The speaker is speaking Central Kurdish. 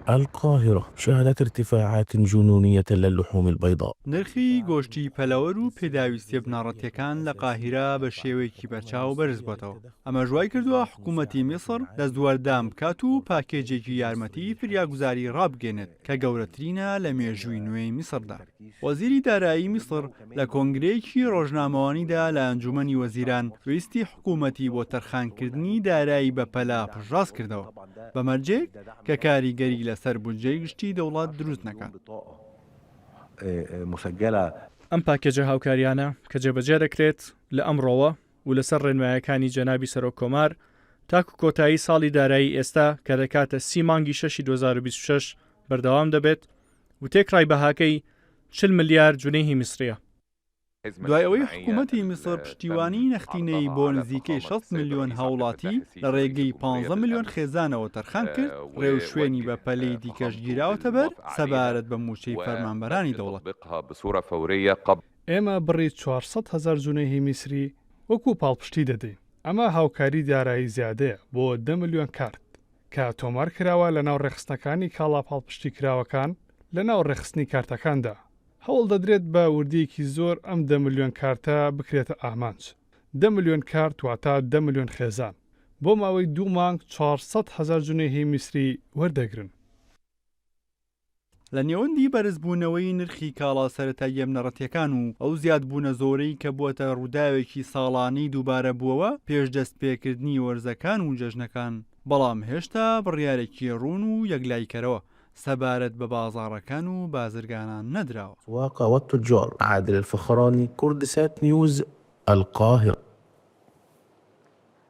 القاهرة شهدت ارتفاعات جنونية للحوم البيضاء. نرخی گۆشتی پەلەوەر و پێداویستیە بناڕەتیەکان لە قاهیرە بە شێوەیەکی بەرچاو بەرز بۆتەوە. ئەمە ژوای کردووە حکوومەتی میسر دەستوەردام بکات و پاکێجێکی یارمەتی فریاگوزاری ڕابگەنێت کە گەورەترینە لە مێژووی نوێی میسردا. وەزیری دارایی میسر لە کۆنگرەیەکی ڕۆژنامەوانیدا لە ئەنجومەنی وەزیران ویستی حکوومەتی بۆ تەرخانکردنی دارایی بە پەلا پشتڕاست کردەوە بە مەرجێک کە کاریگەری لەسەر بودجەی گشتی دەوڵات دروست نەکات. ئەم پاکێجە هاوکاریانە کە جێبەجێ دەکرێت لە ئەمڕۆوە و لەسەر ڕێنمایەکانی جەنابی سەرۆک کۆمار تاکو کۆتایی ساڵی دارایی ئێستا کە دەکاتە 30 مانگی 6 2026 بەردەوام دەبێت و تێکڕای بەهاکەی 40 ملیار جونەی میسریە. دوای ئەوەی حکوومەتی میسر پشتیوانی نەختینەی بۆ نزیکەی 60 ملیۆن هاوڵاتی لە ڕێگەی 15 ملیۆن خێزانەوە تەرخان کرد، ڕێو شوێنی بە پەلەی دیکەش گیراوەتە بەر سەبارەت بە موچەی فەرمانبەرانی دەوڵەت. ئێمە بڕی 400,000 جونەی میسری وەکو پاڵپشتی دەدەین. ئەمە هاوکاری دارایی زیادەیە بۆ 10 ملیۆن کارت کە تۆمار کراوە لە ناو ڕێخستنەکانی کاڵا پاڵپشتی کراوەکان لە ناو ڕێخستنی کارتەکاندا. هەوڵ دەدرێت بە وردیەکی زۆر ئەم 10 ملیۆن کارتە بکرێتە ئامانج. 10 ملیۆن کارت واتە 10 ملیۆن خێزان بۆ ماوەی 2 مانگ 400,000 جونەی میسری وەردەگرن. لە نێوەندی بەرزبوونەوەی نرخی کاڵا سەرەتاییە بنەڕەتیەکان و ئەو زیادبوونە زۆرەی کە بووەتە ڕووداوێکی ساڵانەی دووبارە بووەوە پێش دەستپێکردنی وەرزەکان و جەژنەکان، بەڵام هێشتا بڕیارێکی ڕوون و یەکلایکەرەوە سەبارەت بە بازاڕەکان و بازرگانان نەدراوە. والتجار عادل الفخراني، كردسات نيوز، القاهرة.